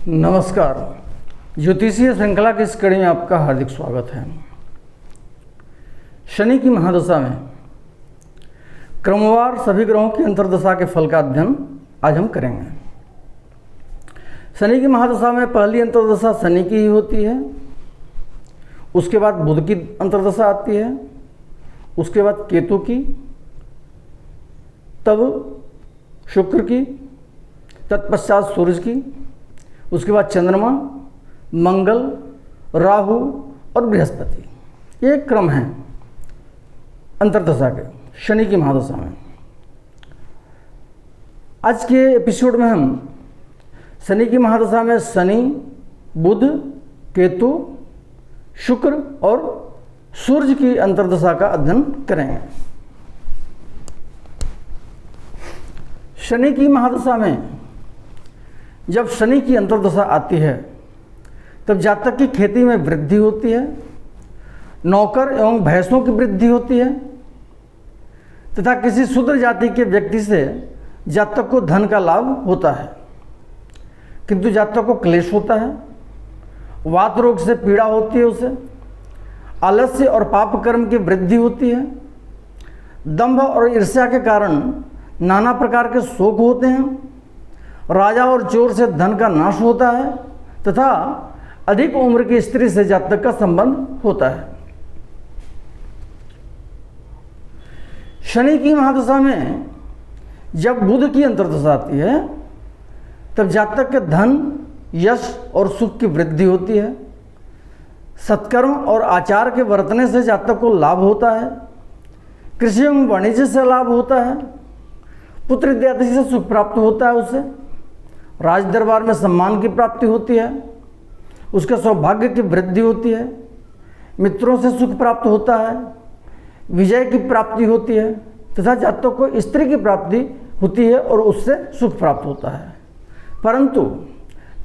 नमस्कार। ज्योतिषीय श्रृंखला की इस कड़ी में आपका हार्दिक स्वागत है। शनि की महादशा में क्रमवार सभी ग्रहों की अंतर्दशा के फल का अध्ययन आज हम करेंगे। शनि की महादशा में पहली अंतर्दशा शनि की ही होती है, उसके बाद बुध की अंतर्दशा आती है, उसके बाद केतु की, तब शुक्र की, तत्पश्चात सूर्य की, उसके बाद चंद्रमा, मंगल, राहु और बृहस्पति। ये क्रम है अंतर्दशा के शनि की महादशा में। आज के एपिसोड में हम शनि की महादशा में शनि, बुध, केतु, शुक्र और सूर्य की अंतर्दशा का अध्ययन करेंगे। शनि की महादशा में जब शनि की अंतर्दशा आती है तब जातक की खेती में वृद्धि होती है, नौकर एवं भैंसों की वृद्धि होती है तथा किसी शूद्र जाति के व्यक्ति से जातक को धन का लाभ होता है, किंतु जातक को क्लेश होता है, वात रोग से पीड़ा होती है, उसे आलस्य और पाप कर्म की वृद्धि होती है, दंभ और ईर्ष्या के कारण नाना प्रकार के शोक होते हैं, राजा और चोर से धन का नाश होता है तथा अधिक उम्र की स्त्री से जातक का संबंध होता है। शनि की महादशा में जब बुध की अंतर्दशा आती है तब जातक के धन, यश और सुख की वृद्धि होती है, सत्कर्म और आचार के बरतने से जातक को लाभ होता है, कृषि एवं वाणिज्य से लाभ होता है, पुत्र इत्यादि से सुख प्राप्त होता है, उसे राज दरबार में सम्मान की प्राप्ति होती है, उसके सौभाग्य की वृद्धि होती है, मित्रों से सुख प्राप्त होता है, विजय की प्राप्ति होती है तथा जातक को स्त्री की प्राप्ति होती है और उससे सुख प्राप्त होता है। परंतु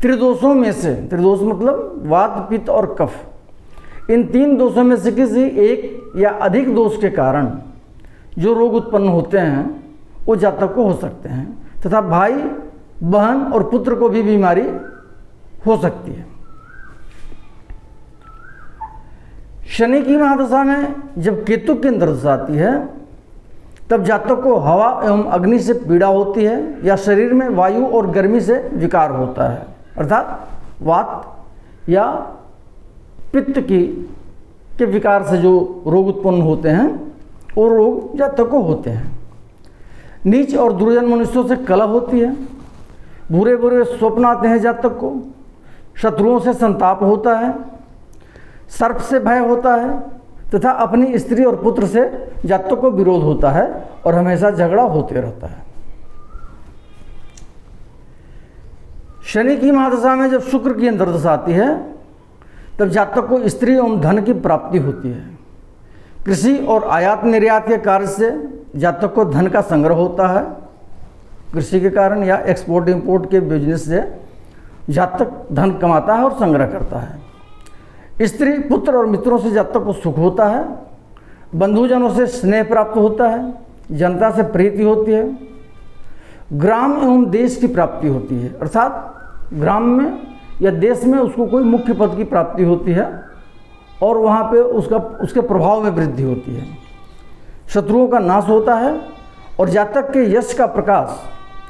त्रिदोषों में से, त्रिदोष मतलब वात, पित्त और कफ, इन तीन दोषों में से किसी एक या अधिक दोष के कारण जो रोग उत्पन्न होते हैं वो जातक को हो सकते हैं तथा भाई, बहन और पुत्र को भी बीमारी हो सकती है। शनि की महादशा में जब केतु की अंतर्दशा आती है तब जातक को हवा एवं अग्नि से पीड़ा होती है या शरीर में वायु और गर्मी से विकार होता है, अर्थात वात या पित्त के विकार से जो रोग उत्पन्न होते हैं वो रोग जातक को होते हैं। नीच और दुर्जन मनुष्यों से कलह होती है, बुरे बुरे स्वप्न आते हैं जातक को, शत्रुओं से संताप होता है, सर्प से भय होता है तथा अपनी स्त्री और पुत्र से जातक को विरोध होता है और हमेशा झगड़ा होते रहता है। शनि की महादशा में जब शुक्र की अंतर्दशा आती है तब जातक को स्त्री एवं धन की प्राप्ति होती है, कृषि और आयात निर्यात के कार्य से जातक को धन का संग्रह होता है, कृषि के कारण या एक्सपोर्ट इंपोर्ट के बिजनेस से जातक धन कमाता है और संग्रह करता है। स्त्री, पुत्र और मित्रों से जातक को सुख होता है, बंधुजनों से स्नेह प्राप्त होता है, जनता से प्रीति होती है, ग्राम एवं देश की प्राप्ति होती है, अर्थात ग्राम में या देश में उसको कोई मुख्य पद की प्राप्ति होती है और वहाँ पे उसके प्रभाव में वृद्धि होती है, शत्रुओं का नाश होता है और जातक के यश का प्रकाश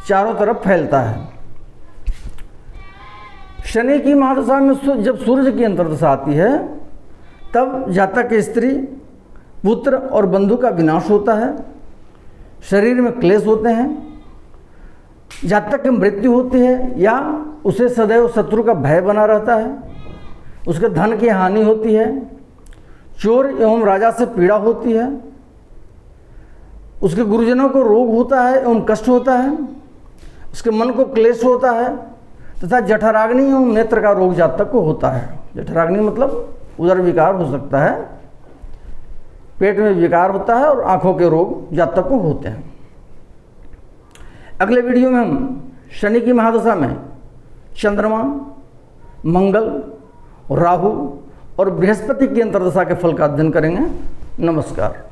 चारों तरफ फैलता है। शनि की महादशा में जब सूर्य की अंतर्दशा आती है तब जातक के स्त्री, पुत्र और बंधु का विनाश होता है, शरीर में क्लेश होते हैं, जातक की मृत्यु होती है या उसे सदैव शत्रु का भय बना रहता है, उसके धन की हानि होती है, चोर एवं राजा से पीड़ा होती है, उसके गुरुजनों को रोग होता है एवं कष्ट होता है, उसके मन को क्लेश होता है तथा जठराग्नि एवं नेत्र का रोग जातक को होता है। जठराग्नि मतलब उदर विकार हो सकता है, पेट में विकार होता है और आंखों के रोग जातक को होते हैं। अगले वीडियो में हम शनि की महादशा में चंद्रमा, मंगल, राहु और बृहस्पति की अंतर्दशा के फल का अध्ययन करेंगे। नमस्कार।